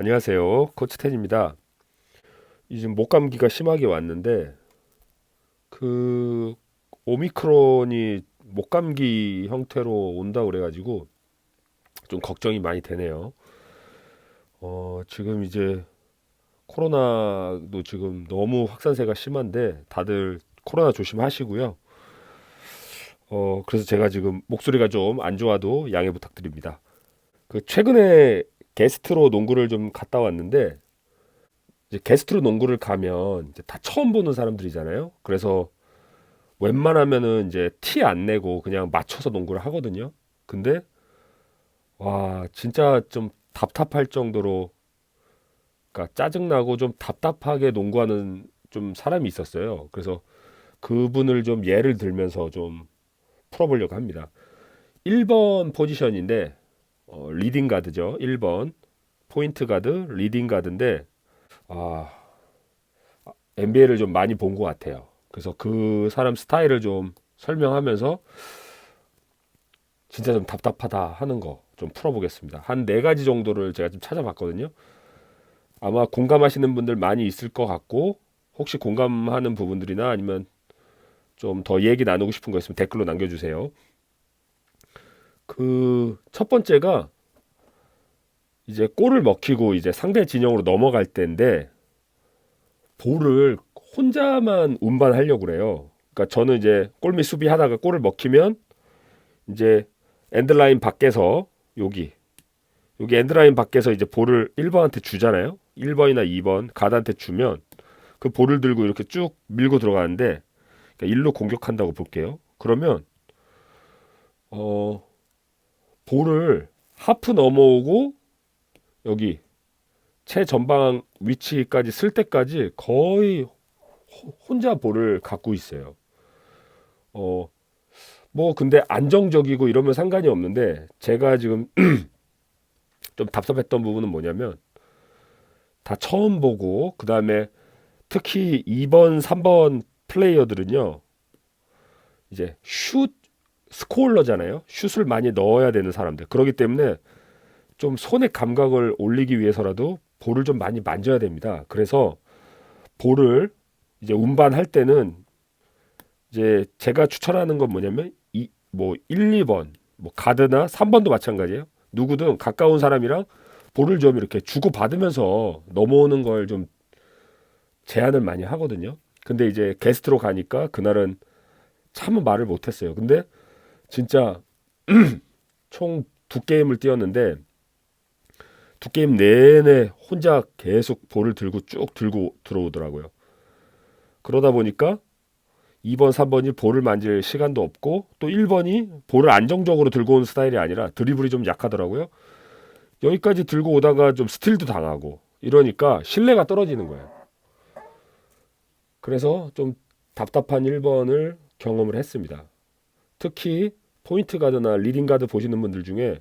안녕하세요. 코치 텐입니다. 이제 목감기가 심하게 왔는데 그 오미크론이 목감기 형태로 온다 그래가지고 좀 걱정이 많이 되네요. 지금 이제 코로나도 지금 너무 확산세가 심한데 다들 코로나 조심하시고요. 그래서 제가 지금 목소리가 좀 안 좋아도 양해 부탁드립니다. 그 최근에 게스트로 농구를 좀 갔다 왔는데 이제 게스트로 농구를 가면 이제 다 처음 보는 사람들이잖아요. 그래서 웬만하면은 이제 티 안 내고 그냥 맞춰서 농구를 하거든요. 근데 와 진짜 좀 답답할 정도로 그러니까 짜증나고 좀 답답하게 농구하는 좀 사람이 있었어요. 그래서 그분을 좀 예를 들면서 좀 풀어보려고 합니다. 1번 포지션인데 리딩 가드죠. 1번 포인트 가드 리딩 가드인데 아 NBA를 좀 많이 본 것 같아요. 그래서 그 사람 스타일을 좀 설명하면서 진짜 좀 답답하다 하는 거 좀 풀어보겠습니다. 한 네 가지 정도를 제가 좀 찾아봤거든요. 아마 공감하시는 분들 많이 있을 것 같고 혹시 공감하는 부분들이나 아니면 좀 더 얘기 나누고 싶은 거 있으면 댓글로 남겨주세요. 그 첫 번째가 이제 골을 먹히고 이제 상대 진영으로 넘어갈 때인데 볼을 혼자만 운반하려고 그래요. 그러니까 저는 이제 골밑 수비하다가 골을 먹히면 이제 엔드라인 밖에서 여기 엔드라인 밖에서 이제 볼을 1번한테 주잖아요. 1번이나 2번 가드한테 주면 그 볼을 들고 이렇게 쭉 밀고 들어가는데 그러니까 일로 공격한다고 볼게요. 그러면 어 볼을 하프 넘어오고 여기 최전방 위치까지 쓸 때까지 거의 혼자 볼을 갖고 있어요. 어 뭐 근데 안정적이고 이러면 상관이 없는데 제가 지금 좀 답답했던 부분은 뭐냐면 다 처음 보고 그다음에 특히 2번, 3번 플레이어들은요. 이제 슛 스코어러잖아요. 슛을 많이 넣어야 되는 사람들. 그렇기 때문에 좀 손의 감각을 올리기 위해서라도 볼을 좀 많이 만져야 됩니다. 그래서 볼을 이제 운반할 때는 이제 제가 추천하는 건 뭐냐면 뭐 1, 2번, 뭐 가드나 3번도 마찬가지예요. 누구든 가까운 사람이랑 볼을 좀 이렇게 주고 받으면서 넘어오는 걸 좀 제안을 많이 하거든요. 근데 이제 게스트로 가니까 그날은 참 말을 못했어요. 근데 진짜 총 두 게임을 뛰었는데 두 게임 내내 혼자 계속 볼을 들고 쭉 들고 들어오더라고요. 그러다 보니까 2번, 3번이 볼을 만질 시간도 없고 또 1번이 볼을 안정적으로 들고 온 스타일이 아니라 드리블이 좀 약하더라고요. 여기까지 들고 오다가 좀 스틸도 당하고 이러니까 신뢰가 떨어지는 거예요. 그래서 좀 답답한 1번을 경험을 했습니다. 특히 포인트 가드나 리딩 가드 보시는 분들 중에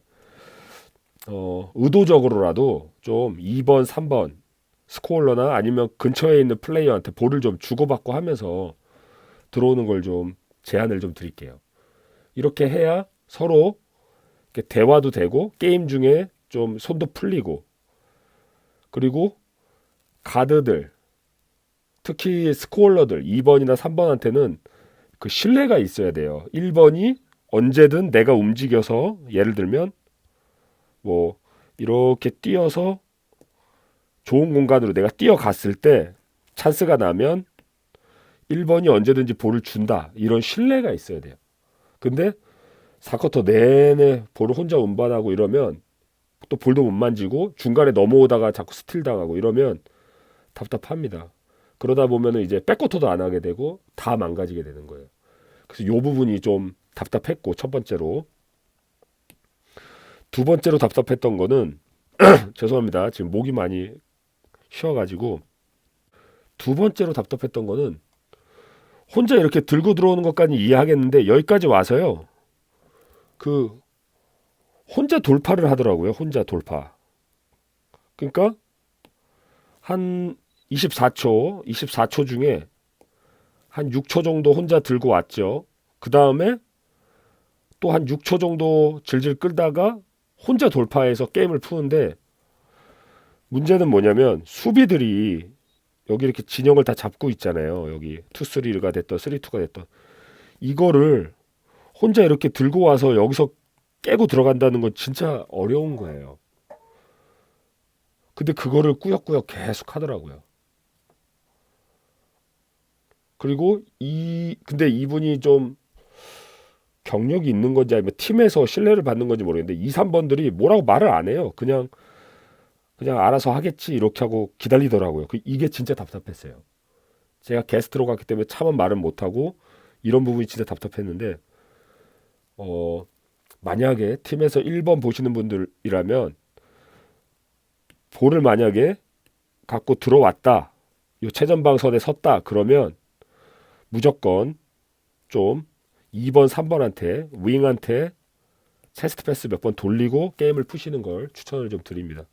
의도적으로라도 좀 2번, 3번 스코어러나 아니면 근처에 있는 플레이어한테 볼을 좀 주고받고 하면서 들어오는 걸 좀 제안을 좀 드릴게요. 이렇게 해야 서로 이렇게 대화도 되고 게임 중에 좀 손도 풀리고 그리고 가드들 특히 스코어러들 2번이나 3번한테는 그 신뢰가 있어야 돼요. 1번이 언제든 내가 움직여서 예를 들면 뭐 이렇게 뛰어서 좋은 공간으로 내가 뛰어갔을 때 찬스가 나면 1번이 언제든지 볼을 준다. 이런 신뢰가 있어야 돼요. 근데 4쿼터 내내 볼을 혼자 운반하고 이러면 또 볼도 못 만지고 중간에 넘어오다가 자꾸 스틸 당하고 이러면 답답합니다. 그러다 보면은 이제 백쿼터도 안 하게 되고 다 망가지게 되는 거예요. 그래서 이 부분이 좀 답답했고 첫 번째로 두 번째로 답답했던 거는 죄송합니다. 지금 목이 많이 쉬어가지고 두 번째로 답답했던 거는 혼자 이렇게 들고 들어오는 것까지 이해하겠는데 여기까지 와서요. 그 혼자 돌파를 하더라고요. 혼자 돌파. 그러니까 한 24초 중에 한 6초 정도 혼자 들고 왔죠. 그 다음에 또 한 6초 정도 질질 끌다가 혼자 돌파해서 게임을 푸는데 문제는 뭐냐면 수비들이 여기 이렇게 진영을 다 잡고 있잖아요. 여기 2-3가 됐던 3-2가 됐던 이거를 혼자 이렇게 들고 와서 여기서 깨고 들어간다는 건 진짜 어려운 거예요. 근데 그거를 꾸역꾸역 계속 하더라고요. 그리고 근데 이분이 좀 경력이 있는 건지 아니면 팀에서 신뢰를 받는 건지 모르겠는데 2, 3번들이 뭐라고 말을 안 해요. 그냥 알아서 하겠지 이렇게 하고 기다리더라고요. 이게 진짜 답답했어요. 제가 게스트로 갔기 때문에 차마 말은 못하고 이런 부분이 진짜 답답했는데 만약에 팀에서 1번 보시는 분들이라면 볼을 만약에 갖고 들어왔다. 요 최전방선에 섰다. 그러면 무조건 좀 2번, 3번한테 윙한테 체스트 패스 몇 번 돌리고 게임을 푸시는 걸 추천을 좀 드립니다.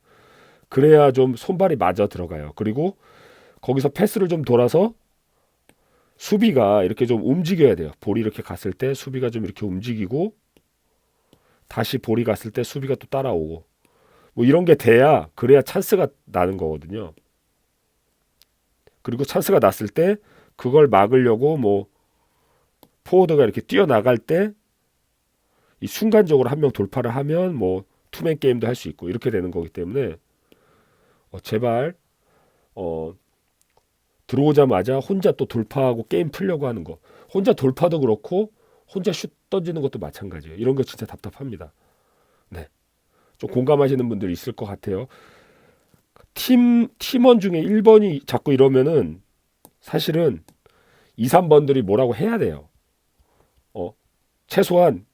그래야 좀 손발이 맞아 들어가요. 그리고 거기서 패스를 좀 돌아서 수비가 이렇게 좀 움직여야 돼요. 볼이 이렇게 갔을 때 수비가 좀 이렇게 움직이고 다시 볼이 갔을 때 수비가 또 따라오고 뭐 이런 게 돼야 그래야 찬스가 나는 거거든요. 그리고 찬스가 났을 때 그걸 막으려고 뭐 포워드가 이렇게 뛰어나갈 때 이 순간적으로 한 명 돌파를 하면 뭐 투맨 게임도 할 수 있고 이렇게 되는 거기 때문에 제발 들어오자마자 혼자 또 돌파하고 게임 풀려고 하는 거 혼자 돌파도 그렇고 혼자 슛 던지는 것도 마찬가지예요. 이런 거 진짜 답답합니다. 네, 좀 공감하시는 분들이 있을 것 같아요. 팀원 중에 1번이 자꾸 이러면은 사실은 2, 3번들이 뭐라고 해야 돼요. 최소한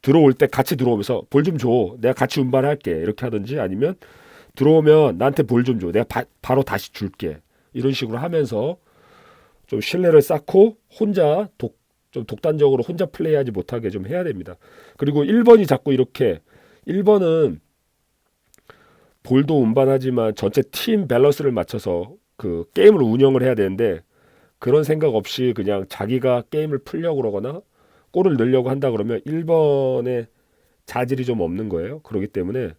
들어올 때 같이 들어오면서 볼 좀 줘. 내가 같이 운반할게. 이렇게 하든지 아니면 들어오면 나한테 볼 좀 줘. 내가 바로 다시 줄게. 이런 식으로 하면서 좀 신뢰를 쌓고 혼자 좀 독단적으로 혼자 플레이하지 못하게 좀 해야 됩니다. 그리고 1번이 자꾸 이렇게 1번은 볼도 운반하지만 전체 팀 밸런스를 맞춰서 그 게임을 운영을 해야 되는데 그런 생각 없이 그냥 자기가 게임을 풀려고 그러거나 골을 넣으려고 한다 그러면 1번의 자질이 좀 없는 거예요. 그렇기 때문에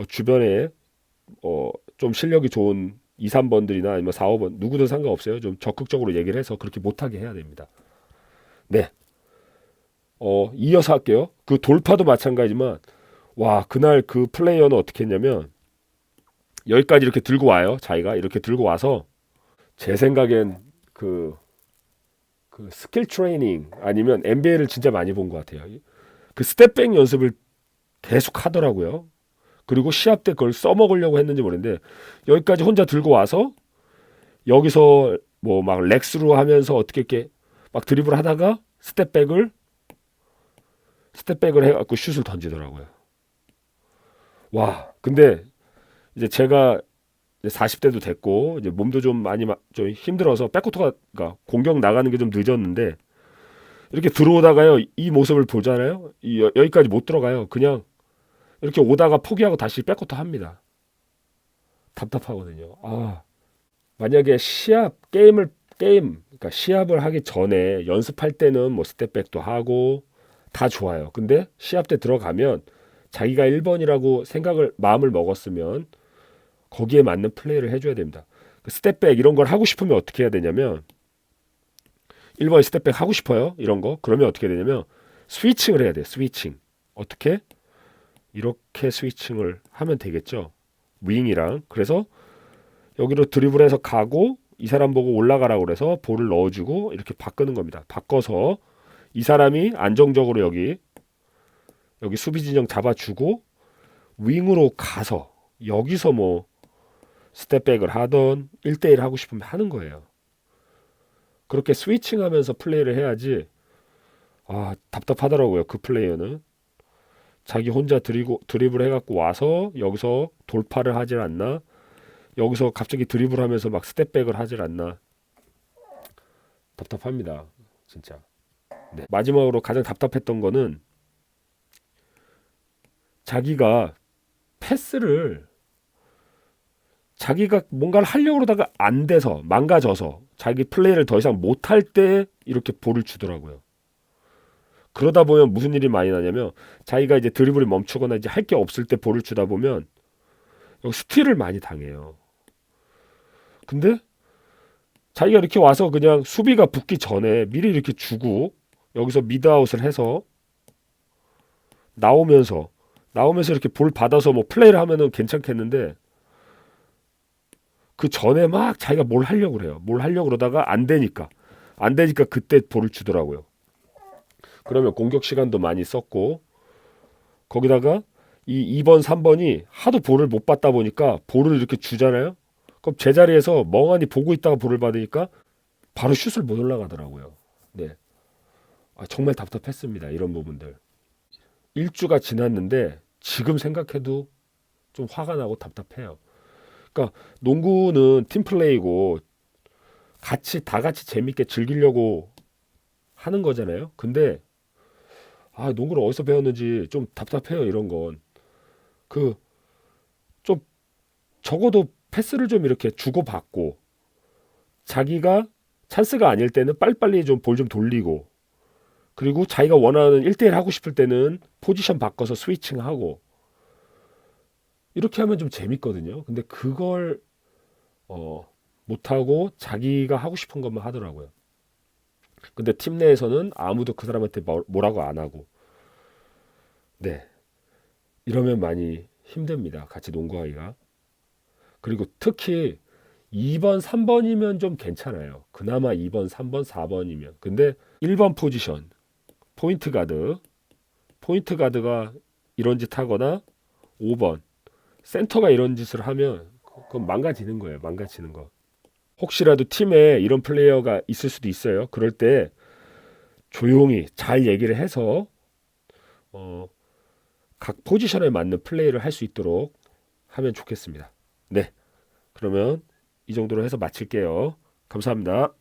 주변에 좀 실력이 좋은 2, 3번들이나 아니면 4, 5번 누구든 상관없어요. 좀 적극적으로 얘기를 해서 그렇게 못하게 해야 됩니다. 네. 이어서 할게요. 그 돌파도 마찬가지지만 와 그날 그 플레이어는 어떻게 했냐면 여기까지 이렇게 들고 와요. 자기가 이렇게 들고 와서 제 생각엔 그 스킬 트레이닝 아니면 NBA를 진짜 많이 본 것 같아요. 그 스텝백 연습을 계속 하더라고요. 그리고 시합 때 그걸 써먹으려고 했는지 모르겠는데 여기까지 혼자 들고 와서 여기서 뭐 막 렉스로 하면서 어떻게 이렇게 막 드리블 하다가 스텝백을 해갖고 슛을 던지더라고요. 와, 근데 이제 제가 이제 40대도 됐고 이제 몸도 좀 많이 좀 힘들어서 백코트가 그러니까 공격 나가는 게 좀 늦었는데 이렇게 들어오다가요 이 모습을 보잖아요. 여기까지 못 들어가요. 그냥 이렇게 오다가 포기하고 다시 백코트 합니다. 답답하거든요. 만약에 그러니까 시합을 하기 전에 연습할 때는 뭐 스텝백도 하고 다 좋아요. 근데 시합 때 들어가면 자기가 1번이라고 마음을 먹었으면 거기에 맞는 플레이를 해줘야 됩니다. 스텝백 이런 걸 하고 싶으면 어떻게 해야 되냐면 1번 스텝백 하고 싶어요. 이런 거. 그러면 어떻게 되냐면 스위칭을 해야 돼요. 스위칭. 어떻게? 이렇게 스위칭을 하면 되겠죠. 윙이랑. 그래서 여기로 드리블해서 가고 이 사람 보고 올라가라고 그래서 볼을 넣어주고 이렇게 바꾸는 겁니다. 바꿔서 이 사람이 안정적으로 여기 수비 진영 잡아주고 윙으로 가서 여기서 뭐 스텝백을 하던 1대1 하고 싶으면 하는 거예요. 그렇게 스위칭하면서 플레이를 해야지 답답하더라고요. 그 플레이어는 자기 혼자 드리블 해갖고 와서 여기서 돌파를 하질 않나 여기서 갑자기 드리블하면서 막 스텝백을 하질 않나 답답합니다. 진짜. 네. 마지막으로 가장 답답했던 거는 자기가 패스를 자기가 뭔가를 하려고 그러다가 안 돼서 망가져서 자기 플레이를 더 이상 못할 때 이렇게 볼을 주더라고요. 그러다 보면 무슨 일이 많이 나냐면 자기가 이제 드리블이 멈추거나 이제 할 게 없을 때 볼을 주다 보면 여기 스틸을 많이 당해요. 근데 자기가 이렇게 와서 그냥 수비가 붙기 전에 미리 이렇게 주고 여기서 미드아웃을 해서 나오면서 이렇게 볼 받아서 뭐 플레이를 하면은 괜찮겠는데 그 전에 막 자기가 뭘 하려고 그래요. 뭘 하려고 그러다가 안 되니까 그때 볼을 주더라고요. 그러면 공격 시간도 많이 썼고 거기다가 이 2번, 3번이 하도 볼을 못 받다 보니까 볼을 이렇게 주잖아요. 그럼 제자리에서 멍하니 보고 있다가 볼을 받으니까 바로 슛을 못 올라가더라고요. 네. 아, 정말 답답했습니다. 이런 부분들. 일주가 지났는데 지금 생각해도 좀 화가 나고 답답해요. 그러니까 농구는 팀플레이고 다 같이 재밌게 즐기려고 하는 거잖아요. 근데 농구를 어디서 배웠는지 좀 답답해요. 이런 건. 그 좀 적어도 패스를 좀 이렇게 주고받고 자기가 찬스가 아닐 때는 빨리빨리 좀 볼 좀 돌리고 그리고 자기가 원하는 1대1 하고 싶을 때는 포지션 바꿔서 스위칭하고 이렇게 하면 좀 재밌거든요. 근데 그걸 못하고 자기가 하고 싶은 것만 하더라고요. 근데 팀 내에서는 아무도 그 사람한테 뭐라고 안 하고 네 이러면 많이 힘듭니다. 같이 농구하기가. 그리고 특히 2번, 3번이면 좀 괜찮아요. 그나마 2번, 3번, 4번이면. 근데 1번 포지션 포인트 가드가 이런 짓 하거나 5번 센터가 이런 짓을 하면 그건 망가지는 거예요. 망가지는 거. 혹시라도 팀에 이런 플레이어가 있을 수도 있어요. 그럴 때 조용히 잘 얘기를 해서 어, 각 포지션에 맞는 플레이를 할 수 있도록 하면 좋겠습니다. 네, 그러면 이 정도로 해서 마칠게요. 감사합니다.